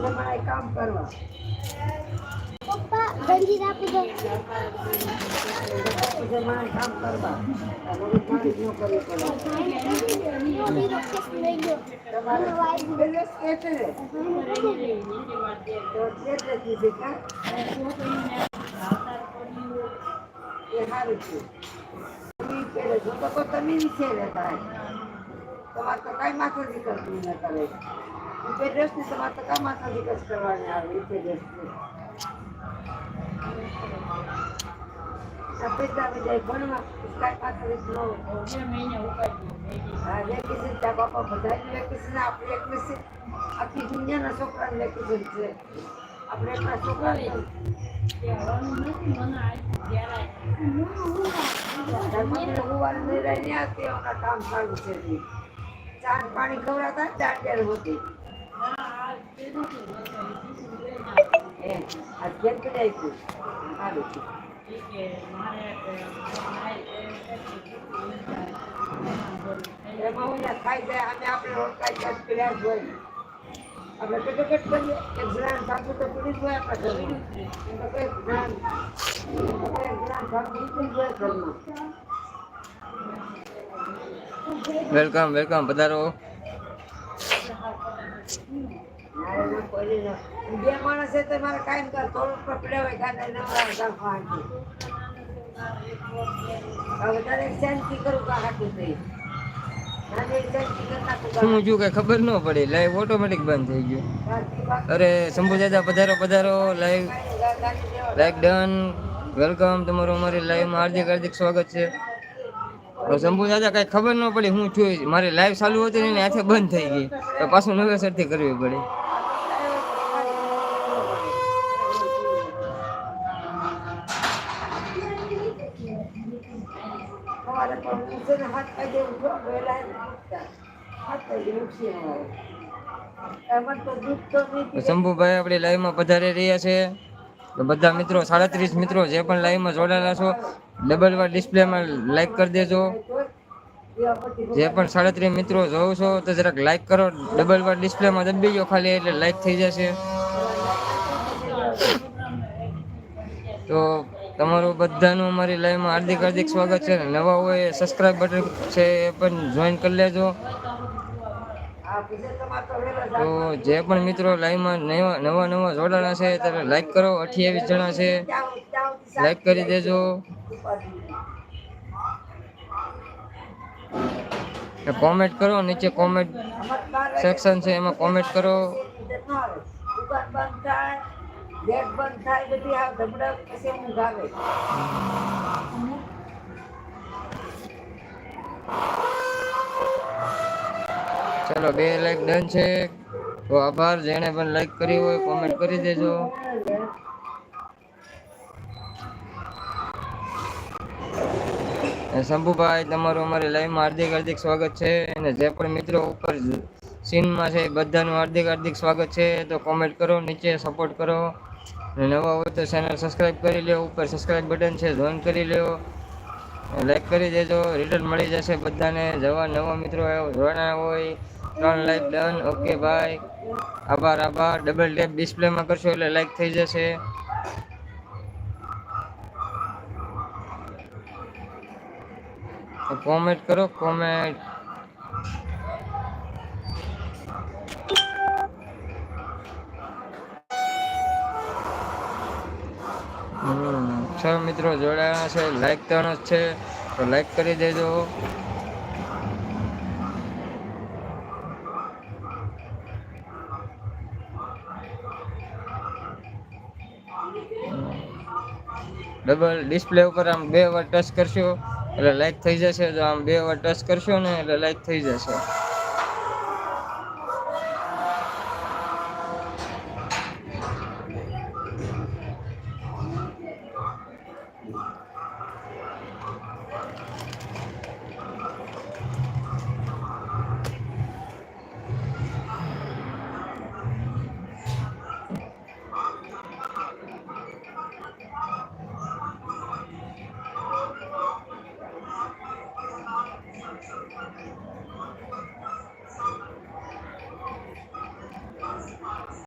તમારે કામ કરવા પપ્પા ગંજી આપી દો. તમારે કામ કરવા મગજ મારી ન કરવી પડે. બીજો કેસ લઈ ગયો. તમારે પેલે કે છે તો એટલે કીધું કા એ હારું છે. પેલે જો તો તમે છે રહેતા તમારે તો કઈ માથું કરતું ન કરે. ડ્રેસની તમારે તો કઈ માથું કરવાની આવે ડ્રેસની સફેદ આવી જાય ભણવા કાંઈ પાછળ વેકેશન ત્યાં બાપા બધાને વેકેશન આપણે વેકેશન આખી દુનિયાના છોકરાને વેકેશન છે. આપણે એટલા છોકરા કામ સારું છે. ચાર પાણી ખવડાતા ચાર હોતી આ કેમ કે આપ્યું સારું છે. એમાં હું ખાઈ જાય અમે આપણે રોટલા પીડ્યા જ હોય આપણે કટોકટ કરીએ એક ગ્રામ સાબુ તો પીડી જ હોય આપણા ઘરમાં એક ગ્રામ સાબુ પીડી જ હોય ઘરમાં. વેલકમ વેલકમ પધારો. બે માણસ છે તો મારે કાયમ કર થોડુંક પકડ્યા હોય ગાડા નવરા ખાવાનું વધારે શાંતિ કરું કા હાટું થઈ શું જો કઈ ખબર ન પડી લાઈવ ઓટોમેટિક બંધ થઈ ગયું. અરે શંભુ દાદા પધારો પધારો. Live like done. વેલકમ તમારું અમારી લાઈવમાં હાર્દિક હાર્દિક સ્વાગત છે. તો શંભુ દાદા કઈ ખબર ન પડી હું છું મારી લાઈવ ચાલુ હતી ને હાથે બંધ થઈ ગઈ તો પાછું નવેસરથી કરવી પડી. શંભુભાઈ આપણી લાઈવમાં પધારી રહ્યા છે. તો બધા મિત્રો 37 મિત્રો જે પણ લાઈવમાં જોડાયેલા છો ડબલ વાર ડિસ્પ્લેમાં લાઈક કરી દેજો. જે પણ 37 મિત્રો જોવો છો તો જરાક લાઈક કરો. ડબલ વાર ડિસ્પ્લેમાં દબી ગયો ખાલી એટલે લાઈક થઈ જશે. તો તમારું બધાનું અમારી લાઈવમાં હાર્દિક હાર્દિક સ્વાગત છે. નવા હોય સબસ્ક્રાઇબ બટન છે એ પણ જોઈન કરી લેજો. તો જે પણ મિત્રો લાઈવમાં નવા જોડાણા છે ત્યારે લાઈક કરો. 28 જણા છે લાઈક કરી દેજો. કોમેન્ટ કરો. નીચે કોમેન્ટ સેક્શન છે એમાં કોમેન્ટ કરો. ગેટ બંધ થાય બધી આ ધબડા પછી ઊંઘ આવે. ચલો 2 લાઈક ડન છે. તો આભાર. જેણે પણ લાઈક કરી હોય કોમેન્ટ કરી દેજો. શંભુભાઈ તમારું અમારી લાઈવમાં હાર્દિક હાર્દિક સ્વાગત છે. અને જે પણ મિત્રો ઉપર સીનમાં છે બધાનું હાર્દિક હાર્દિક સ્વાગત છે. તો કોમેન્ટ કરો. નીચે સપોર્ટ કરો. અને નવા હોય તો ચેનલ સબસ્ક્રાઈબ કરી લો. ઉપર સબસ્ક્રાઈબ બટન છે જોઈન કરી લો. લાઈક કરી દેજો. રિટર્ન મળી જશે બધાને. નવા મિત્રો જોડાના હોય 3 લાઈક ડન. ઓકે ભાઈ આભાર આભાર. ડબલ ટેપ ડિસ્પ્લેમાં કરશો એટલે લાઈક થઈ જશે. કોમેન્ટ કરો કોમેન્ટ. છ મિત્રો જોડાયા છે. લાઈક 3 જ છે તો લાઈક કરી દેજો. ડબલ ડિસ્પ્લે ઉપર આમ 2 વાર ટચ કરશો એટલે લાઈક થઈ જશે. તો આમ 2 વાર ટચ કરશો ને એટલે લાઈક થઈ જશે.